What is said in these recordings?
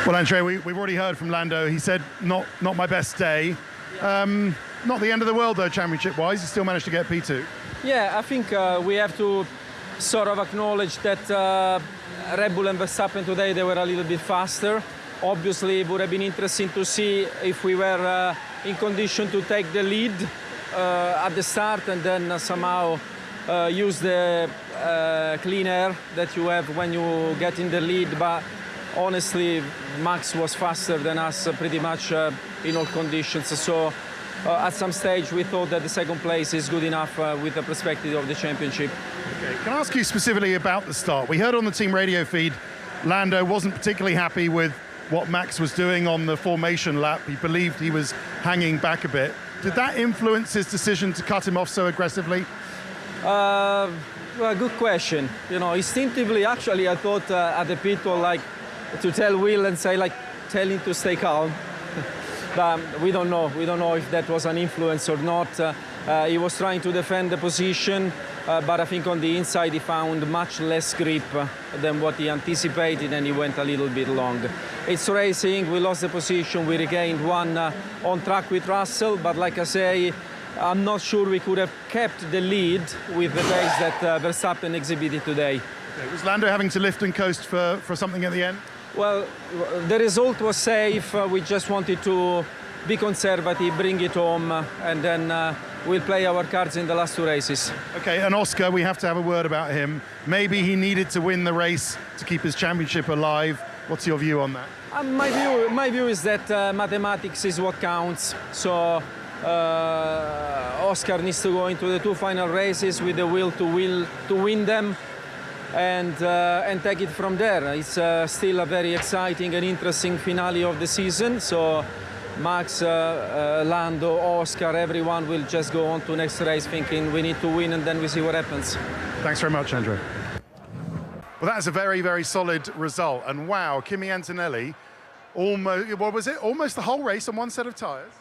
Well, Andre, we've already heard from Lando. He said, not my best day. Not the end of the world, though, championship-wise. He still managed to get P2. Yeah, I think we have to sort of acknowledge that Red Bull and Verstappen today, they were a little bit faster. Obviously, it would have been interesting to see if we were in condition to take the lead at the start and then somehow use the clean air that you have when you get in the lead. But honestly, Max was faster than us pretty much in all conditions. So at some stage, we thought that the second place is good enough with the perspective of the championship. Okay. Can I ask you specifically about the start? We heard on the team radio feed, Lando wasn't particularly happy with what Max was doing on the formation lap. He believed he was hanging back a bit. Did that influence his decision to cut him off so aggressively? Well, good question. You know, instinctively, actually, I thought at the pit wall, like, to tell Will and say, like, tell him to stay calm. But we don't know. We don't know if that was an influence or not. He was trying to defend the position, but I think on the inside he found much less grip than what he anticipated, and he went a little bit long. It's racing. We lost the position. We regained one on track with Russell, but like I say, I'm not sure we could have kept the lead with the pace that Verstappen exhibited today. Okay. Was Lando having to lift and coast for something at the end? Well, the result was safe. We just wanted to be conservative, bring it home, and then we'll play our cards in the last two races. Okay, and Oscar, we have to have a word about him. Maybe he needed to win the race to keep his championship alive. What's your view on that? My view is that mathematics is what counts. So Oscar needs to go into the two final races with the will to win them. And take it from there. It's still a very exciting and interesting finale of the season. So Max, Lando, Oscar, everyone will just go on to next race thinking we need to win, and then we see what happens. Thanks very much, Andre. Well, that is a very, very solid result. And wow, Kimi Antonelli, almost, what was it? Almost the whole race on one set of tyres?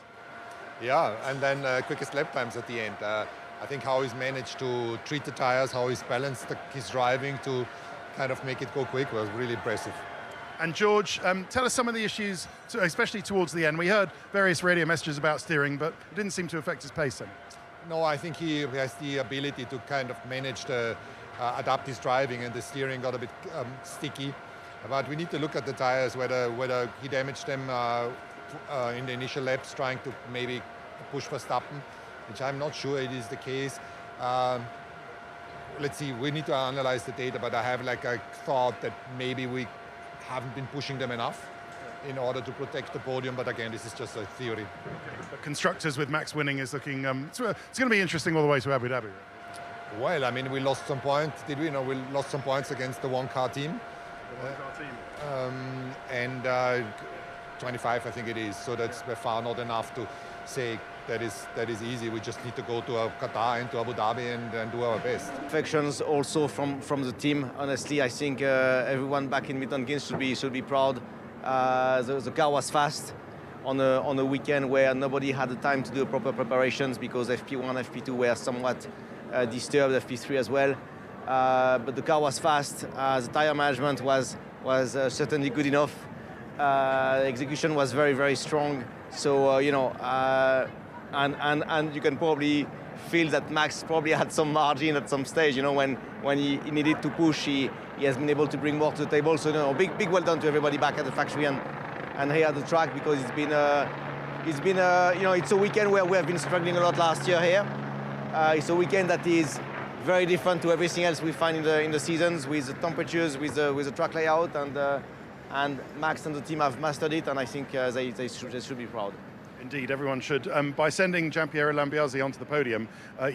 Yeah, and then quickest lap times at the end. I think how he's managed to treat the tires, how he's balanced his driving to kind of make it go quick was really impressive. And George, tell us some of the issues, especially towards the end. We heard various radio messages about steering, but it didn't seem to affect his pace then. No, I think he has the ability to kind of manage to adapt his driving, and the steering got a bit sticky. But we need to look at the tires, whether he damaged them in the initial laps, trying to maybe push Verstappen, which I'm not sure it is the case. Let's see, we need to analyze the data, but I have like a thought that maybe we haven't been pushing them enough in order to protect the podium, but again, this is just a theory. But constructors with Max winning is looking, it's going to be interesting all the way to Abu Dhabi. Well, I mean, we lost some points, did we? No, we lost some points against the one-car team. The one-car team. And 25, I think it is, so that's by far not enough to say that is easy. We just need to go to Qatar and to Abu Dhabi and do our best. Affections also from the team. Honestly, I think everyone back in Milton Keynes should be proud. The car was fast on a weekend where nobody had the time to do proper preparations because FP1, FP2 were somewhat disturbed, FP3 as well. But the car was fast. The tire management was certainly good enough. Execution was very, very strong. So you know, and you can probably feel that Max probably had some margin at some stage. You know, when he needed to push, he has been able to bring more to the table. So you know, big well done to everybody back at the factory and here at the track, because it's been you know, it's a weekend where we have been struggling a lot last year here. It's a weekend that is very different to everything else we find in the seasons, with the temperatures, with the track layout, and Max and the team have mastered it, and I think they should be proud. Indeed, everyone should. By sending Giampiero Lambiase onto the podium,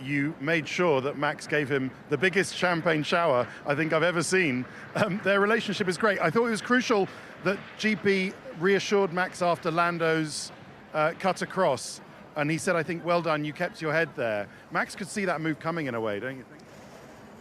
you made sure that Max gave him the biggest champagne shower I think I've ever seen. Their relationship is great. I thought it was crucial that GP reassured Max after Lando's cut across, and he said, I think, well done, you kept your head there. Max could see that move coming in a way, don't you think?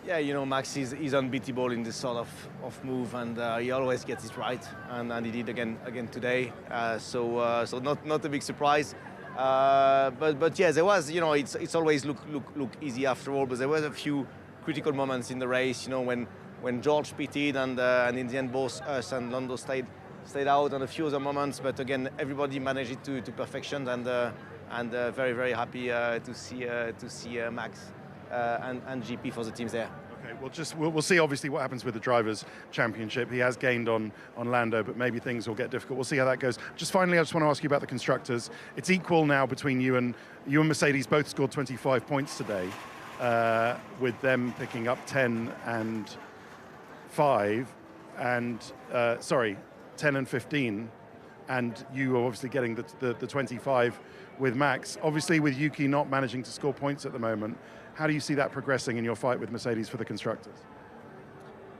Yeah, you know, Max is unbeatable in this sort of move, and he always gets it right, and he did again today. So not a big surprise. But yeah, there was, you know, it's always look easy after all, but there were a few critical moments in the race, you know, when George pitted and in the end both us and Lando stayed stayed out on a few other moments, but again, everybody managed it to perfection, and very, very happy to see Max and GP for the teams there. Okay, we'll see obviously what happens with the Drivers' Championship. He has gained on Lando, but maybe things will get difficult. We'll see how that goes. Just finally, I just want to ask you about the Constructors. It's equal now between you and Mercedes. Both scored 25 points today, with them picking up 10 and 5, and 10 and 15, and you are obviously getting the 25 with Max. Obviously, with Yuki not managing to score points at the moment, how do you see that progressing in your fight with Mercedes for the Constructors?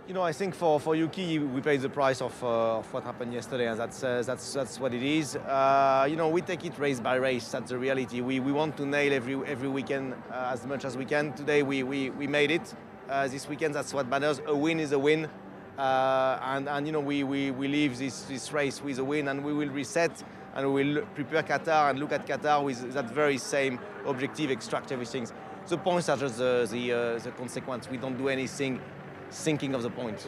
You know, I think for Yuki, we paid the price of what happened yesterday, and that's what it is. You know, we take it race by race. That's the reality. We want to nail every weekend as much as we can. Today we made it. This weekend, that's what matters. A win is a win, and you know, we leave this race with a win, and we will reset, and we will prepare Qatar and look at Qatar with that very same objective, extract everything. The points are just the consequence. We don't do anything thinking of the points.